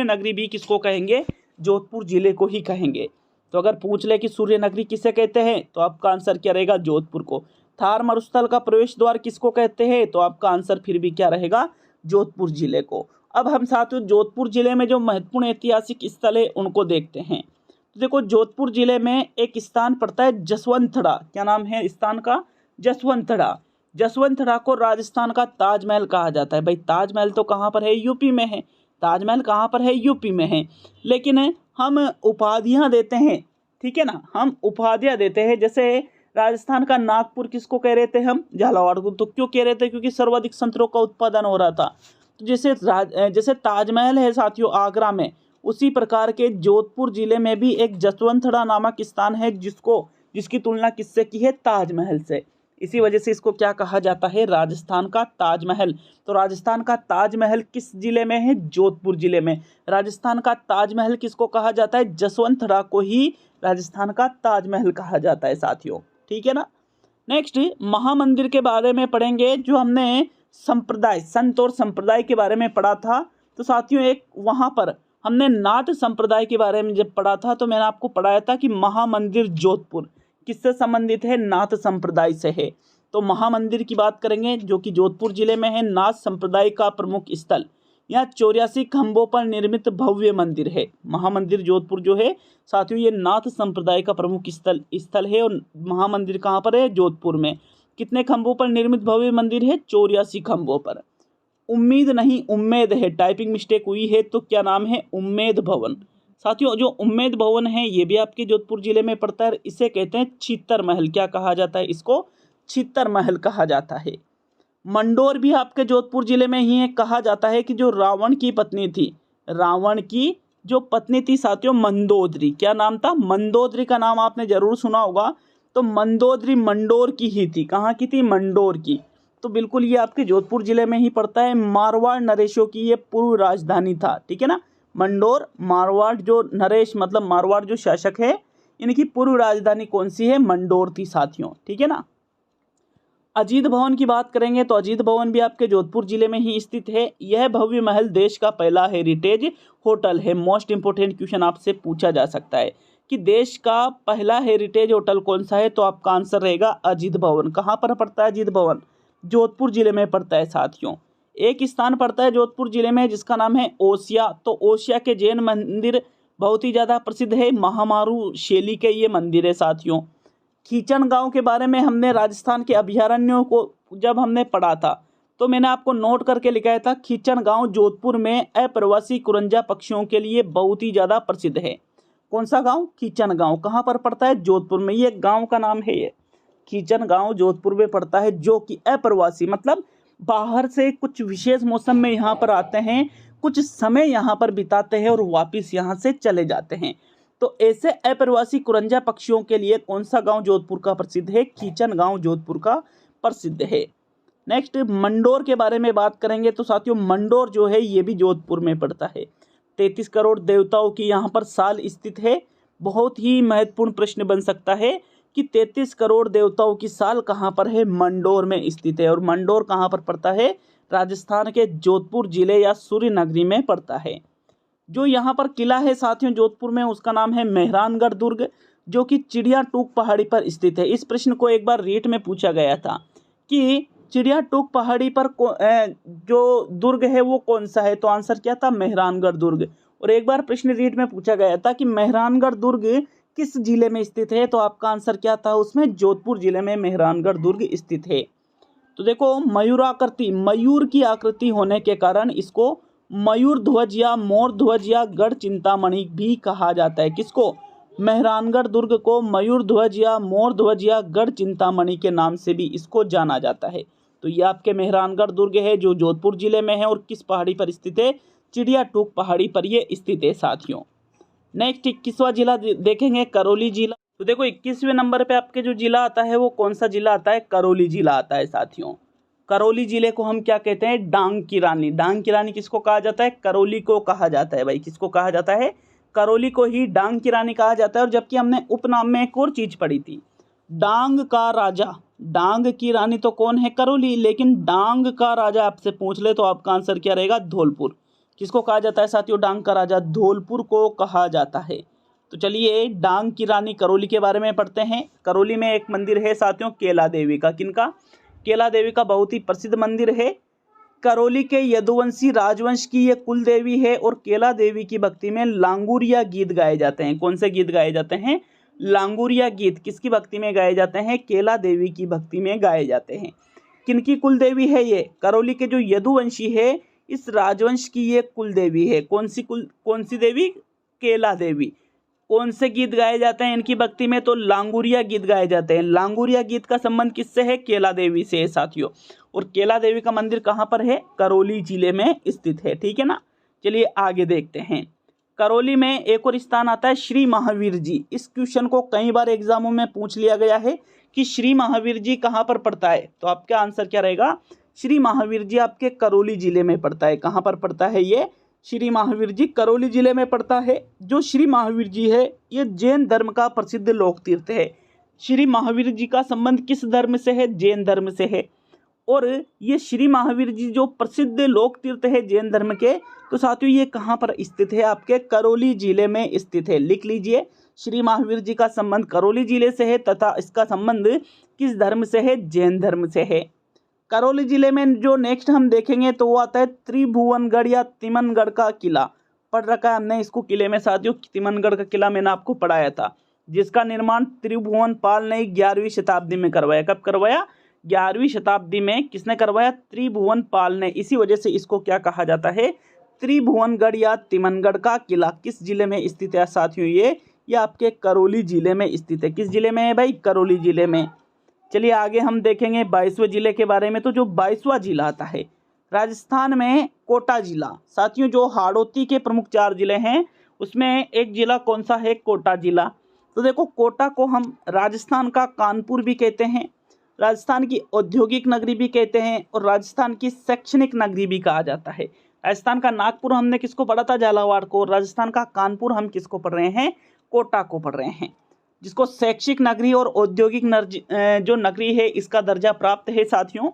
नगरी भी किसको कहेंगे? जोधपुर जिले को ही कहेंगे। तो अगर पूछ ले कि सूर्य नगरी किसे कहते हैं तो आपका आंसर क्या रहेगा? जोधपुर को। थार मरुस्थल का प्रवेश द्वार किसको कहते हैं? तो आपका आंसर फिर भी क्या रहेगा? जोधपुर जिले को। अब हम साथियों जोधपुर जिले में जो महत्वपूर्ण ऐतिहासिक स्थल है उनको देखते हैं। तो देखो, जोधपुर जिले में एक स्थान पड़ता है जसवंतड़ा। क्या नाम है स्थान का? जसवंतड़ा। जसवंतड़ा को राजस्थान का ताजमहल कहा जाता है। भाई ताजमहल तो कहाँ पर है? यूपी में है। ताजमहल कहाँ पर है? यूपी में है। लेकिन हम उपाधियाँ देते हैं, ठीक है ना, हम उपाधियाँ देते हैं। जैसे राजस्थान का नागपुर किसको कह रहे थे हम? झालावाड़ को। तो क्यों कह रहे थे? क्योंकि सर्वाधिक संतरों का उत्पादन हो रहा था। तो जैसे ताजमहल है साथियों आगरा में, उसी प्रकार के जोधपुर जिले में भी एक जसवंतड़ा नामक स्थान है जिसकी तुलना किससे की है? ताजमहल से। इसी वजह से इसको क्या कहा जाता है, राजस्थान का ताजमहल। तो राजस्थान का ताजमहल किस जिले में है, जोधपुर जिले में। राजस्थान का ताजमहल किसको कहा जाता है, जसवंतरा को ही राजस्थान का ताजमहल कहा जाता है साथियों, ठीक है ना। नेक्स्ट महामंदिर के बारे में पढ़ेंगे। जो हमने संप्रदाय, संत और संप्रदाय के बारे में पढ़ा था, तो साथियों एक वहाँ पर हमने नाथ संप्रदाय के बारे में जब पढ़ा था तो मैंने आपको पढ़ाया था कि महामंदिर जोधपुर किससे संबंधित है, नाथ संप्रदाय से है। तो महामंदिर की बात करेंगे जो कि जोधपुर जिले में है, नाथ संप्रदाय का प्रमुख स्थल। यहाँ 84 खंभों पर निर्मित भव्य मंदिर है। महामंदिर जोधपुर जो है साथियों ये नाथ संप्रदाय का प्रमुख स्थल है। और महामंदिर कहाँ पर है, जोधपुर में। कितने खंभों पर निर्मित भव्य मंदिर है, 84 खंभों पर। उम्मीद नहीं उम्मेद है, टाइपिंग मिस्टेक हुई है, तो क्या नाम है, उम्मेद भवन। साथियों जो उम्मेद भवन है ये भी आपके जोधपुर जिले में पड़ता है। इसे कहते हैं छित्तर महल। क्या कहा जाता है, इसको छित्तर महल कहा जाता है। मंडोर भी आपके जोधपुर जिले में ही है। कहा जाता है कि जो रावण की पत्नी थी, रावण की जो पत्नी थी साथियों मंदोदरी, क्या नाम था, मंदोदरी का नाम आपने जरूर सुना होगा। तो मंदोदरी मंडोर की ही थी। कहाँ की थी, मंडोर की। तो बिल्कुल ये आपके जोधपुर जिले में ही पड़ता है। मारवाड़ नरेशों की ये पूर्व राजधानी था, ठीक है ना। मंडोर मारवाड़ जो नरेश मतलब मारवाड़ जो शासक है, इनकी पूर्व राजधानी कौन सी है, मंडोर थी साथियों, ठीक है ना। अजीत भवन की बात करेंगे तो अजीत भवन भी आपके जोधपुर जिले में ही स्थित है। यह भव्य महल देश का पहला हेरिटेज होटल है। मोस्ट इंपोर्टेंट क्वेश्चन आपसे पूछा जा सकता है कि देश का पहला हेरिटेज होटल कौन सा है, तो आपका आंसर रहेगा अजीत भवन। कहाँ पर पड़ता है अजीत भवन, जोधपुर जिले में पड़ता है साथियों। एक स्थान पड़ता है जोधपुर जिले में जिसका नाम है ओसिया। तो ओसिया के जैन मंदिर बहुत ही ज़्यादा प्रसिद्ध है। महामारू शैली के ये मंदिर है साथियों। खीचन गांव के बारे में हमने राजस्थान के अभयारण्यों को जब हमने पढ़ा था तो मैंने आपको नोट करके लिखाया था, खीचन गांव जोधपुर में अप्रवासी कुरंजा पक्षियों के लिए बहुत ही ज़्यादा प्रसिद्ध है। कौन सा गांव, खीचन गांव। कहाँ पर पड़ता है, जोधपुर में। ये गांव का नाम है, ये खीचन गांव जोधपुर में पड़ता है। जो कि अप्रवासी मतलब बाहर से कुछ विशेष मौसम में यहाँ पर आते हैं, कुछ समय यहाँ पर बिताते हैं और वापिस यहाँ से चले जाते हैं। तो ऐसे अप्रवासी कुरंजा पक्षियों के लिए कौन सा गांव जोधपुर का प्रसिद्ध है, खीचन गांव जोधपुर का प्रसिद्ध है। नेक्स्ट मंडोर के बारे में बात करेंगे तो साथियों मंडोर जो है ये भी जोधपुर में पड़ता है। 33 करोड़ देवताओं की यहाँ पर साल स्थित है। बहुत ही महत्वपूर्ण प्रश्न बन सकता है कि 33 करोड़ देवताओं की साल कहाँ पर है, मंडोर में स्थित है। और मंडोर कहाँ पर पड़ता है, राजस्थान के जोधपुर जिले या सूर्य नगरी में पड़ता है। जो यहाँ पर किला है साथियों जोधपुर में उसका नाम है मेहरानगढ़ दुर्ग, जो कि चिड़िया टूक पहाड़ी पर स्थित है। इस प्रश्न को एक बार रीट में पूछा गया था कि चिड़िया टूक पहाड़ी पर जो दुर्ग है वो कौन सा है, तो आंसर क्या था, मेहरानगढ़ दुर्ग। और एक बार प्रश्न रीट में पूछा गया था कि मेहरानगढ़ दुर्ग किस जिले में स्थित है, तो आपका आंसर क्या था उसमें, जोधपुर जिले में मेहरानगढ़ दुर्ग स्थित है। तो देखो मयूराकृति, मयूर की आकृति होने के कारण इसको मयूर ध्वज या मोर ध्वज या गढ़ चिंतामणि भी कहा जाता है। किसको, मेहरानगढ़ दुर्ग को मयूर ध्वज या मोर ध्वज या गढ़ चिंतामणि के नाम से भी इसको जाना जाता है। तो ये आपके मेहरानगढ़ दुर्ग है जो जोधपुर जिले में है। और किस पहाड़ी पर स्थित है, चिड़िया टूक पहाड़ी पर ये स्थित है साथियों। नेक्स्ट 21वां जिला देखेंगे, करौली जिला। तो देखो 21वें नंबर पे आपके जो जिला आता है वो कौन सा जिला आता है, करौली जिला आता है साथियों। करौली जिले को हम क्या कहते हैं, डांग की रानी। डांग की रानी किसको कहा जाता है, करौली को कहा जाता है भाई। किसको कहा जाता है, करौली को ही डांग की रानी कहा जाता है। और जबकि हमने उपनाम में एक और चीज पढ़ी थी, डांग का राजा। डांग की रानी तो कौन है, करौली, लेकिन डांग का राजा आपसे पूछ ले तो आपका आंसर क्या रहेगा, धौलपुर। किसको कहा जाता है साथियों, डांग का राजा धौलपुर को कहा जाता है। तो चलिए डांग की रानी करौली के बारे में पढ़ते हैं। करौली में एक मंदिर है साथियों केला देवी का। किनका, केला देवी का बहुत ही प्रसिद्ध मंदिर है। करौली के यदुवंशी राजवंश की ये कुल देवी है। और केला देवी की भक्ति में लांगुरिया गीत गाए जाते हैं। कौन से गीत गाए जाते हैं, लांगुरिया गीत। किसकी भक्ति में गाए जाते हैं, केला देवी की भक्ति में गाए जाते हैं। किनकी कुल देवी है ये, करौली के जो यदुवंशी है इस राजवंश की ये कुल देवी है। कौन सी देवी, केला देवी। कौन से गीत गाए जाते हैं इनकी भक्ति में, तो लांगुरिया गीत गाए जाते हैं। लांगुरिया गीत का संबंध किससे है, केला देवी से है साथियों। और केला देवी का मंदिर कहाँ पर है, करौली जिले में स्थित है, ठीक है ना। चलिए आगे देखते हैं। करौली में एक और स्थान आता है श्री महावीर जी। इस क्वेश्चन को कई बार एग्जामों में पूछ लिया गया है कि श्री महावीर जी कहाँ पर पड़ता है, तो आपका आंसर क्या रहेगा, श्री महावीर जी आपके करौली जिले में पड़ता है। कहाँ पर पड़ता है ये, श्री महावीर जी करौली जिले में पड़ता है। जो श्री महावीर जी है ये जैन धर्म का प्रसिद्ध लोक तीर्थ है। श्री महावीर जी का संबंध किस धर्म से है, जैन धर्म से है। और ये श्री महावीर जी जो प्रसिद्ध लोक तीर्थ है जैन धर्म के, तो साथियों ये कहाँ पर स्थित है, आपके करौली जिले में स्थित है। लिख लीजिए, श्री महावीर जी का संबंध करौली जिले से है तथा इसका संबंध किस धर्म से है, जैन धर्म से है। करौली जिले में जो नेक्स्ट हम देखेंगे तो वो आता है त्रिभुवनगढ़ या तिमनगढ़ का किला। पढ़ रखा है हमने इसको किले में साथियों, तिमनगढ़ का किला मैंने आपको पढ़ाया था, जिसका निर्माण त्रिभुवनपाल ने 11वीं शताब्दी में करवाया। कब करवाया, 11वीं शताब्दी में किसने करवाया, त्रिभुवनपाल ने। इसी वजह से इसको क्या कहा जाता है, त्रिभुवनगढ़ या तिमनगढ़ का किला। किस जिले में स्थित है साथियों, ये आपके करौली जिले में स्थित है। किस जिले में है भाई, करौली जिले में। चलिए आगे हम देखेंगे 22वें जिले के बारे में। तो जो 22वां जिला आता है राजस्थान में, कोटा जिला। साथियों जो हाड़ौती के प्रमुख 4 जिले हैं उसमें एक जिला कौन सा है, कोटा जिला। तो देखो कोटा को हम राजस्थान का कानपुर भी कहते हैं, राजस्थान की औद्योगिक नगरी भी कहते हैं और राजस्थान की शैक्षणिक नगरी भी कहा जाता है। राजस्थान का नागपुर हमने किसको पढ़ा था, झालावाड़ को। राजस्थान का कानपुर हम किसको पढ़ रहे हैं, कोटा को पढ़ रहे हैं, जिसको शैक्षिक नगरी और औद्योगिक जो नगरी है इसका दर्जा प्राप्त है साथियों।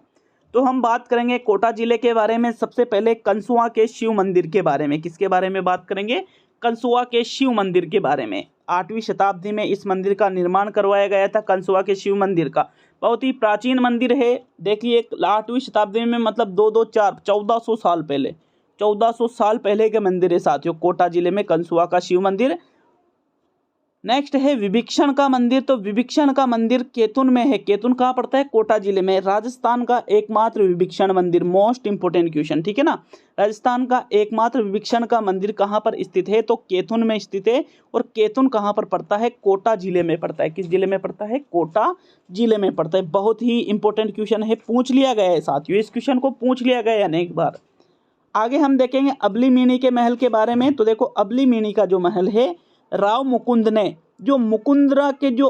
तो हम बात करेंगे कोटा जिले के बारे में। सबसे पहले कंसुआ के शिव मंदिर के बारे में। किसके बारे में बात करेंगे, कंसुआ के शिव मंदिर के बारे में। 8वीं शताब्दी में इस मंदिर का निर्माण करवाया गया था। कंसुआ के शिव मंदिर का बहुत ही प्राचीन मंदिर है। देखिए 8वीं शताब्दी में मतलब 1400 साल पहले, 1400 साल पहले के मंदिर है साथियों, कोटा जिले में कंसुआ का शिव मंदिर। नेक्स्ट है विभीषण का मंदिर। तो विभीषण का मंदिर केतुन में है। केतुन कहाँ पड़ता है, कोटा जिले में। राजस्थान का एकमात्र विभीषण मंदिर, मोस्ट इंपोर्टेंट क्वेश्चन, ठीक है ना। राजस्थान का एकमात्र विभीषण का मंदिर कहाँ पर स्थित है, तो केतुन में स्थित है। और केतुन कहाँ पर पड़ता है, कोटा जिले में पड़ता है। किस जिले में पड़ता है, कोटा जिले में पड़ता है। बहुत ही इंपॉर्टेंट क्वेश्चन है, पूछ लिया गया है साथियों, इस क्वेश्चन को पूछ लिया गया है अनेक बार। आगे हम देखेंगे अबली मीनी के महल के बारे में। तो देखो अबली मीनी का जो महल है, राव मुकुंद ने, जो मुकुंदरा के जो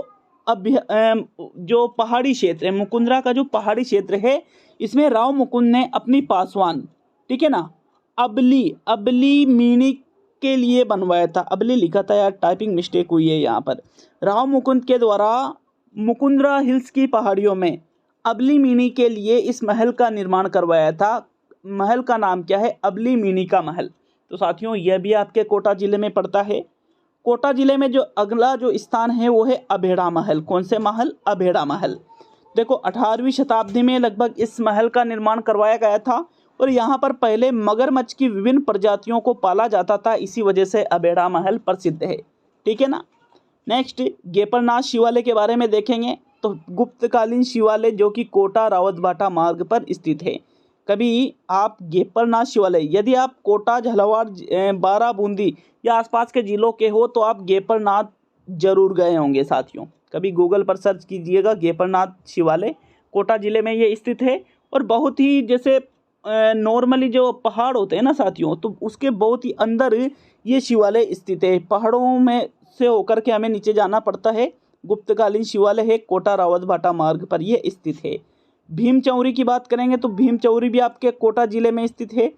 पहाड़ी क्षेत्र है, मुकुंदरा का जो पहाड़ी क्षेत्र है, इसमें राव मुकुंद ने अपनी पासवान, ठीक है ना, अबली मीनी के लिए बनवाया था। अबली लिखा था यार, टाइपिंग मिस्टेक हुई है यहाँ पर। राव मुकुंद के द्वारा मुकुंदरा हिल्स की पहाड़ियों में अबली मीनी के लिए इस महल का निर्माण करवाया था। महल का नाम क्या है, अबली मीनी का महल। तो साथियों यह भी आपके कोटा जिले में पड़ता है। कोटा जिले में जो अगला जो स्थान है वो है अभेड़ा महल। कौन से महल, अभेड़ा महल। देखो 18वीं शताब्दी में लगभग इस महल का निर्माण करवाया गया था और यहाँ पर पहले मगरमच्छ की विभिन्न प्रजातियों को पाला जाता था, इसी वजह से अभेड़ा महल प्रसिद्ध है, ठीक है ना। नेक्स्ट गेपरनाथ शिवालय के बारे में देखेंगे। तो गुप्तकालीन शिवालय जो कि कोटा रावतभाटा मार्ग पर स्थित है। कभी आप गेपरनाथ शिवालय, यदि आप कोटा, झालावाड़, बारा, बूंदी या आसपास के जिलों के हो तो आप गेपरनाथ जरूर गए होंगे साथियों। कभी गूगल पर सर्च कीजिएगा, गेपरनाथ शिवालय कोटा जिले में ये स्थित है। और बहुत ही जैसे नॉर्मली जो पहाड़ होते हैं ना साथियों, तो उसके बहुत ही अंदर ये शिवालय स्थित है। पहाड़ों में से होकर के हमें नीचे जाना पड़ता है। गुप्तकालीन शिवालय है, कोटा रावतभाटा मार्ग पर ये स्थित है। भीम चौरी की बात करेंगे तो भीम चौरी भी आपके कोटा जिले में स्थित है।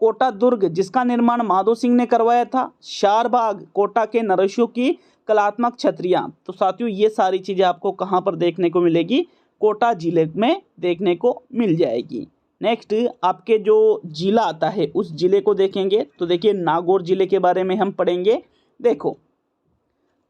कोटा दुर्ग जिसका निर्माण माधो सिंह ने करवाया था। शारबाग कोटा के नरसियों की कलात्मक छतरियाँ। तो साथियों ये सारी चीज़ें आपको कहाँ पर देखने को मिलेगी, कोटा जिले में देखने को मिल जाएगी। नेक्स्ट आपके जो जिला आता है उस जिले को देखेंगे। तो देखिए नागौर जिले के बारे में हम पढ़ेंगे। देखो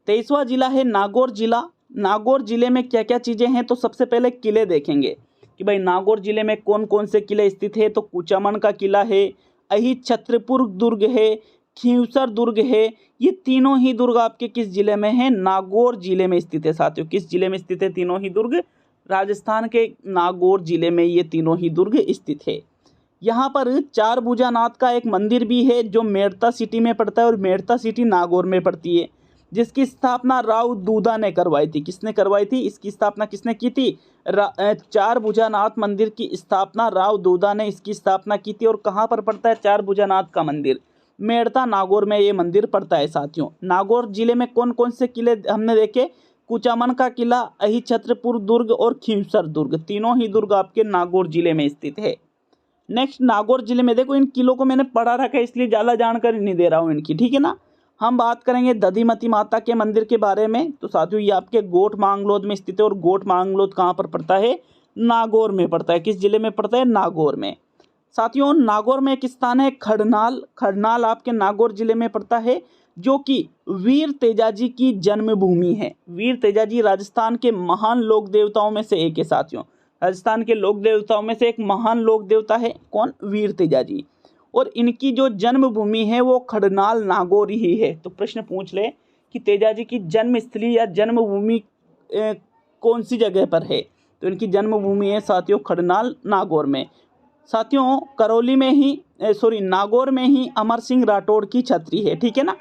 23वां जिला है नागौर जिला। नागौर जिले में क्या क्या चीज़ें हैं, तो सबसे पहले किले देखेंगे कि भाई नागौर जिले में कौन कौन से किले स्थित है। तो कुचामन का किला है, अहित छत्रपुर दुर्ग है, खींवसर दुर्ग है। ये तीनों ही दुर्ग आपके किस जिले में है, नागौर जिले में स्थित है साथियों। किस जिले में स्थित है तीनों ही दुर्ग, राजस्थान के नागौर जिले में ये तीनों ही दुर्ग स्थित है। यहाँ पर चार भुजानाथ का एक मंदिर भी है जो मेड़ता सिटी में पड़ता है और मेड़ता सिटी नागौर में पड़ती है, जिसकी स्थापना राव दूदा ने करवाई थी। किसने करवाई थी, इसकी स्थापना किसने की थी, चार भुजानाथ मंदिर की स्थापना राव दूदा ने इसकी स्थापना की थी। और कहाँ पर पड़ता है चार भुजानाथ का मंदिर, मेड़ता नागौर में ये मंदिर पड़ता है साथियों। नागौर जिले में कौन कौन से किले हमने देखे, कुचामन का किला, अहिछत्रपुर दुर्ग और खींवसर दुर्ग, तीनों ही दुर्ग आपके नागौर जिले में स्थित है। नेक्स्ट, नागौर जिले में देखो इन किलों को मैंने पढ़ा रखा है इसलिए ज़्यादा जानकारी नहीं दे रहा हूँ इनकी, ठीक है ना। हम बात करेंगे दधिमती माता के मंदिर के बारे में, तो साथियों ये आपके गोट मांगलोद में स्थित है। और गोट मांगलोद कहाँ पर पड़ता है, नागौर में पड़ता है। किस जिले में पड़ता है, नागौर में। साथियों नागौर में एक स्थान है खड़नाल, खड़नाल आपके नागौर जिले में पड़ता है, जो कि वीर तेजाजी की जन्मभूमि है। वीर तेजाजी राजस्थान के महान लोक देवताओं में से एक है साथियों। राजस्थान के लोक देवताओं में से एक महान लोक देवता है कौन, वीर तेजाजी। और इनकी जो जन्मभूमि है वो खड़नाल नागौर ही है। तो प्रश्न पूछ ले कि तेजाजी की जन्मस्थली या जन्मभूमि कौन सी जगह पर है, तो इनकी जन्मभूमि है साथियों खड़नाल नागौर में। साथियों करौली में ही नागौर में ही अमर सिंह राठौड़ की छतरी है, ठीक है ना।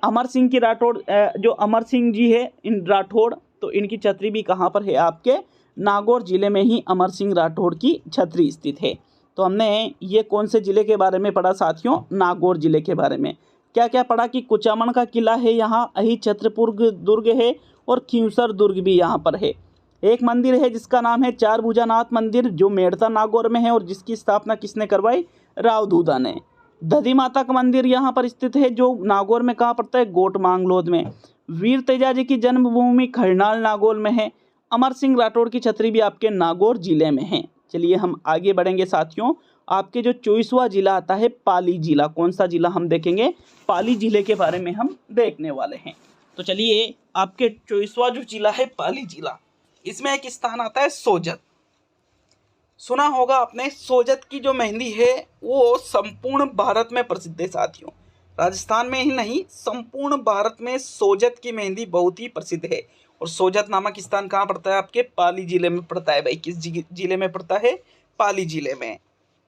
अमर सिंह की राठौड़ जो अमर सिंह जी है इन राठौड़, तो इनकी छतरी भी कहाँ पर है, आपके नागौर जिले में ही अमर सिंह राठौड़ की छतरी स्थित है। तो हमने ये कौन से जिले के बारे में पढ़ा साथियों, नागौर जिले के बारे में। क्या क्या पढ़ा कि कुचामन का किला है यहाँ, अहिछत्रपुर दुर्ग है और खींवसर दुर्ग भी यहाँ पर है। एक मंदिर है जिसका नाम है चार भुजानाथ मंदिर, जो मेड़ता नागौर में है और जिसकी स्थापना किसने करवाई, राव दूधा ने। दधी माता का मंदिर यहाँ पर स्थित है, जो नागौर में कहाँ पड़ता है, गोट मांगलोद में। वीर तेजाजी की जन्मभूमि खड़नाल नागौर में है। अमर सिंह राठौड़ की छतरी भी आपके नागौर जिले में है। चलिए हम आगे बढ़ेंगे साथियों। आपके जो 24वां जिला आता है पाली जिला, कौन सा जिला हम देखेंगे, पाली जिले के बारे में हम देखने वाले हैं। तो चलिए आपके 24वां जो जिला है पाली जिला, इसमें एक स्थान आता है सोजत। सुना होगा आपने, सोजत की जो मेहंदी है वो संपूर्ण भारत में प्रसिद्ध है साथियों। राजस्थान में ही नहीं संपूर्ण भारत में सोजत की मेहंदी बहुत ही प्रसिद्ध है। और सोजत नामक स्थान कहाँ पड़ता है, आपके पाली जिले में पड़ता है भाई। किस जिले में पड़ता है, पाली जिले में।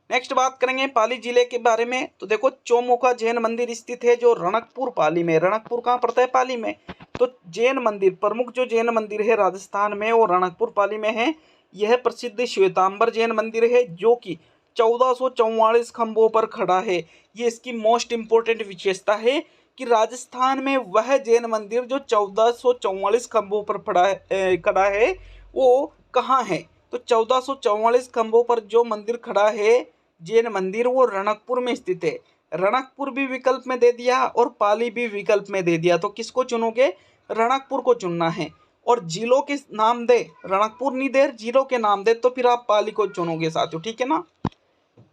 नेक्स्ट बात करेंगे पाली जिले के बारे में, तो देखो चौमुखा जैन मंदिर स्थित है जो रणकपुर पाली में। रणकपुर कहाँ पड़ता है, पाली में। तो जैन मंदिर, प्रमुख जो जैन मंदिर है राजस्थान में वो रणकपुर पाली में है। यह प्रसिद्ध श्वेतांबर जैन मंदिर है जो कि 1444 खंभों पर खड़ा है। ये इसकी मोस्ट इंपोर्टेंट विशेषता है कि राजस्थान में वह जैन मंदिर जो 1444 खंभों पर खड़ा है वो कहाँ है, तो 1444 खंभों पर जो मंदिर खड़ा है जैन मंदिर वो रणकपुर में स्थित है। रणकपुर भी विकल्प में दे दिया और पाली भी विकल्प में दे दिया, तो किसको चुनोगे, रणकपुर को चुनना है। और जिलों के नाम दे, रणकपुर नहीं दे, जिलों के नाम दे, तो फिर आप पाली को चुनोगे साथियों, ठीक है ना।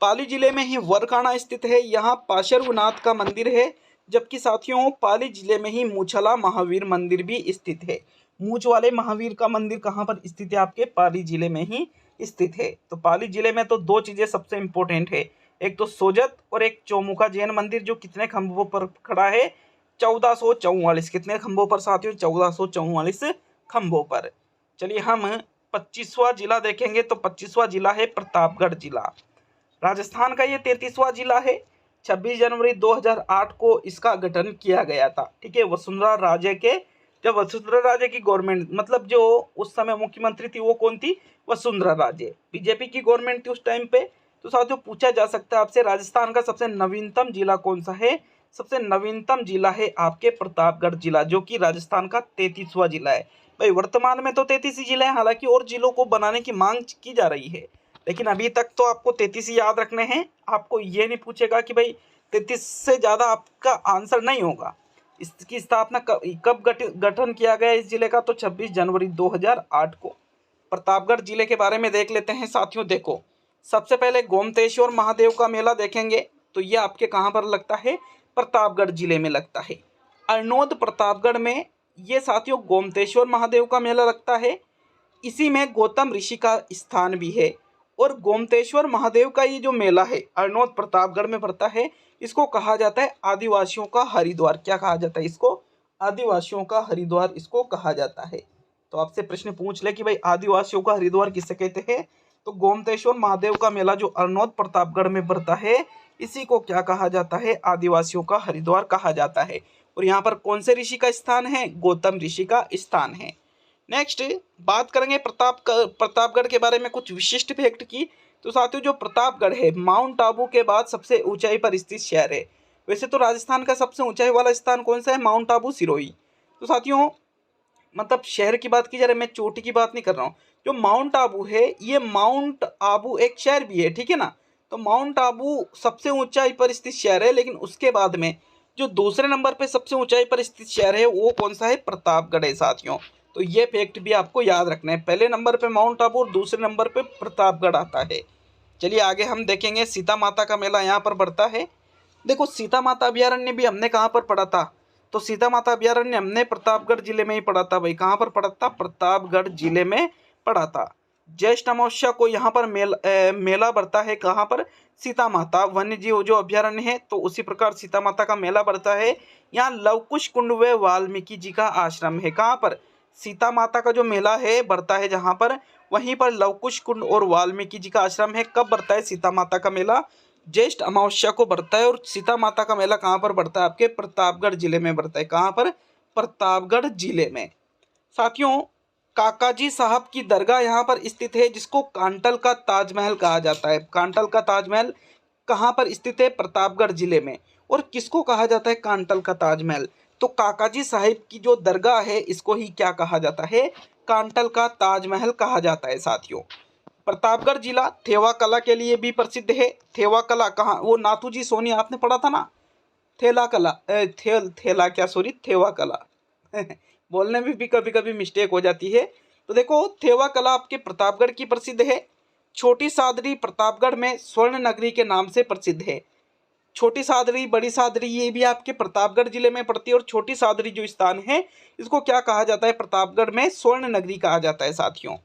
पाली जिले में ही वरखाना स्थित है, यहाँ पार्श्वनाथ का मंदिर है। जबकि साथियों पाली जिले में ही मूछला महावीर मंदिर भी स्थित है। मूछ वाले महावीर का मंदिर कहाँ पर स्थित है, आपके पाली जिले में ही स्थित है। तो पाली जिले में तो दो चीजें सबसे इंपॉर्टेंट है, एक तो सोजत और एक चौमुखा जैन मंदिर, जो कितने खंभों पर खड़ा है, 1444। कितने खंभों पर साथियों, 1444 खंभों पर। चलिए हम 25वां जिला देखेंगे, तो 25वां जिला है प्रतापगढ़ जिला। राजस्थान का ये 33वां जिला है। 26 जनवरी 2008 को इसका गठन किया गया था, ठीक है। वसुंधरा राजे के, जब वसुंधरा राजे की गवर्नमेंट, मतलब जो उस समय मुख्यमंत्री थी वो कौन थी, वसुंधरा राजे, बीजेपी की गवर्नमेंट थी उस टाइम पे। तो साथियों पूछा जा सकता है आपसे, राजस्थान का सबसे नवीनतम जिला कौन सा है, सबसे नवीनतम जिला है आपके प्रतापगढ़ जिला, जो कि राजस्थान का 33वां जिला है। भाई वर्तमान में तो 33 ही जिले हैं, हालांकि और जिलों को बनाने की मांग की जा रही है, लेकिन अभी तक तो आपको 33 ही याद रखने हैं। आपको ये नहीं पूछेगा कि भाई 33 से ज़्यादा आपका आंसर नहीं होगा। इसकी स्थापना कब गठन किया गया इस जिले का, तो 26 जनवरी 2008 को। प्रतापगढ़ जिले के बारे में देख लेते हैं साथियों। देखो सबसे पहले गोमतेश्वर महादेव का मेला देखेंगे, तो ये आपके कहाँ पर लगता है, प्रतापगढ़ जिले में लगता है। अरनोद प्रतापगढ़ में ये साथियों गोमतेश्वर महादेव का मेला लगता है। इसी में गौतम ऋषि का स्थान भी है। और गोमतेश्वर महादेव का ये जो मेला है अरनोद प्रतापगढ़ में पड़ता है, इसको कहा जाता है आदिवासियों का हरिद्वार। क्या कहा जाता है इसको, आदिवासियों का हरिद्वार इसको कहा जाता है। तो आपसे प्रश्न पूछ ले कि भाई आदिवासियों का हरिद्वार किसे कहते हैं, तो गोमतेश्वर महादेव का मेला जो अरनोद प्रतापगढ़ में पड़ता है इसी को क्या कहा जाता है, आदिवासियों का हरिद्वार कहा जाता है। और यहाँ पर कौन से ऋषि का स्थान है, गौतम ऋषि का स्थान है। नेक्स्ट बात करेंगे प्रतापगढ़ के बारे में कुछ विशिष्ट फैक्ट की। तो साथियों जो प्रतापगढ़ है माउंट आबू के बाद सबसे ऊंचाई पर स्थित शहर है। वैसे तो राजस्थान का सबसे ऊंचाई वाला स्थान कौन सा है? माउंट आबू सिरोही। तो साथियों मतलब शहर की बात की जा रही है, मैं चोटी की बात नहीं कर रहा हूँ। जो माउंट आबू है, ये माउंट आबू एक शहर भी है, ठीक है ना। तो माउंट आबू सबसे ऊंचाई पर स्थित शहर है, लेकिन उसके बाद में जो दूसरे नंबर पे सबसे ऊंचाई पर स्थित शहर है वो कौन सा है? प्रतापगढ़ है साथियों। तो ये फैक्ट भी आपको याद रखना है, पहले नंबर पे माउंट आबू और दूसरे नंबर पे प्रतापगढ़ आता है। चलिए आगे हम देखेंगे, सीता माता का मेला यहाँ पर बढ़ता है। देखो सीता माता अभयारण्य भी हमने कहाँ पर पढ़ा था? तो सीता माता अभयारण्य हमने प्रतापगढ़ जिले में ही पढ़ा था भाई। कहाँ पर पढ़ा था? प्रतापगढ़ जिले में पढ़ा था। ज्येष्ठ अमावस्या को यहाँ पर मेला बढ़ता है। कहाँ पर? सीता माता वन्य जीव जो अभयारण्य है, तो उसी प्रकार सीता माता का मेला बढ़ता है। यहाँ लवकुश कुंड व वाल्मीकि जी का आश्रम है। कहाँ पर? सीता माता का जो मेला है बढ़ता है जहाँ पर, वहीं पर लवकुश कुंड और वाल्मीकि जी का आश्रम है। कब बढ़ता है सीता माता का मेला? ज्येष्ठ अमावस्या को बढ़ता है। और सीता माता का मेला कहाँ पर बढ़ता है? आपके प्रतापगढ़ जिले में बढ़ता है। कहाँ पर? प्रतापगढ़ जिले में। साथियों काकाजी साहब की दरगाह यहाँ पर स्थित है, जिसको कांटल का ताजमहल कहा जाता है। कांटल का ताजमहल कहाँ पर स्थित है? प्रतापगढ़ जिले में। और किसको कहा जाता है कांटल का ताजमहल? तो काकाजी साहिब की जो दरगाह है इसको ही क्या कहा जाता है? कांटल का ताजमहल कहा जाता है साथियों। प्रतापगढ़ जिला थेवा कला के लिए भी प्रसिद्ध है। थेवा कला कहाँ? वो नाथूजी सोनी आपने पढ़ा था ना, थेला कला थेला क्या, सॉरी, थेवा कला बोलने में भी कभी कभी मिस्टेक हो जाती है। तो देखो थेवा कला आपके प्रतापगढ़ की प्रसिद्ध है। छोटी सादरी प्रतापगढ़ में स्वर्ण नगरी के नाम से प्रसिद्ध है। छोटी सादरी, बड़ी सादरी, ये भी आपके प्रतापगढ़ जिले में पड़ती है। और छोटी सादरी जो स्थान है इसको क्या कहा जाता है? प्रतापगढ़ में स्वर्ण नगरी कहा जाता है साथियों।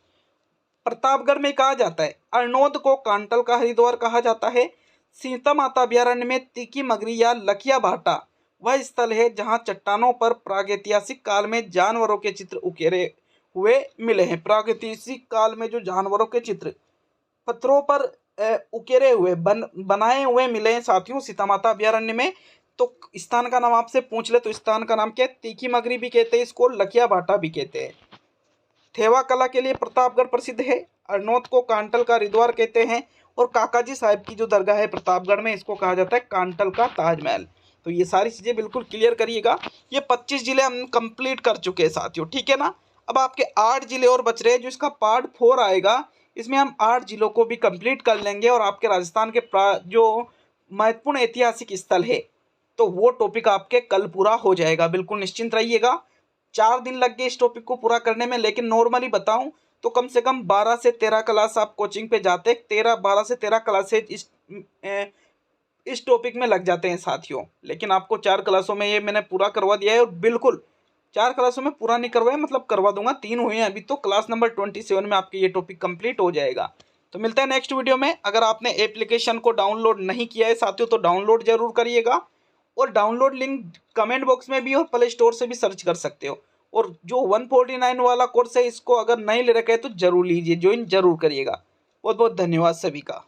प्रतापगढ़ में कहा जाता है अरनोद को कांटल का हरिद्वार कहा जाता है। सीता माता अभयारण्य में तीकी मगरी या लखिया भाटा वह स्थल है जहां चट्टानों पर प्रागैतिहासिक काल में जानवरों के चित्र उकेरे हुए मिले हैं। प्रागैतिहासिक काल में जो जानवरों के चित्र पत्थरों पर उकेरे हुए बनाए हुए मिले हैं साथियों सीता माता अभयारण्य में। तो स्थान का नाम आपसे पूछ ले तो स्थान का नाम क्या है? तीकी मगरी भी कहते हैं इसको, लखिया भाटा भी कहते हैं। थेवा कला के लिए प्रतापगढ़ प्रसिद्ध है। अरनोद को कांटल का हरिद्वार कहते हैं। और काकाजी साहब की जो दरगाह है प्रतापगढ़ में, इसको कहा जाता है कांटल का ताजमहल। तो ये सारी चीज़ें बिल्कुल क्लियर करिएगा। ये 25 जिले हम कंप्लीट कर चुके हैं साथियों, ठीक है ना। अब आपके 8 जिले और बच रहे हैं, जो इसका पार्ट 4 आएगा इसमें हम 8 जिलों को भी कंप्लीट कर लेंगे। और आपके राजस्थान के जो महत्वपूर्ण ऐतिहासिक स्थल है तो वो टॉपिक आपके कल पूरा हो जाएगा, बिल्कुल निश्चिंत रहिएगा। 4 दिन लग गए इस टॉपिक को पूरा करने में, लेकिन नॉर्मली बताऊं तो कम से कम 12 से 13 क्लास आप कोचिंग पे जाते, 12 से 13 क्लासेज इस टॉपिक में लग जाते हैं साथियों। लेकिन आपको 4 क्लासों में ये मैंने पूरा करवा दिया है। और बिल्कुल 4 क्लासों में पूरा नहीं करवाया, मतलब करवा दूंगा, 3 हुए हैं अभी, तो क्लास नंबर 27 में आपके ये टॉपिक कंप्लीट हो जाएगा। तो मिलता है नेक्स्ट वीडियो में। अगर आपने एप्लीकेशन को डाउनलोड नहीं किया है साथियों तो डाउनलोड जरूर करिएगा। और डाउनलोड लिंक कमेंट बॉक्स में भी और प्ले स्टोर से भी सर्च कर सकते हो। और जो 149 वाला कोर्स है इसको अगर नहीं ले रखा है तो जरूर लीजिए, ज्वाइन जरूर करिएगा। बहुत बहुत धन्यवाद सभी का।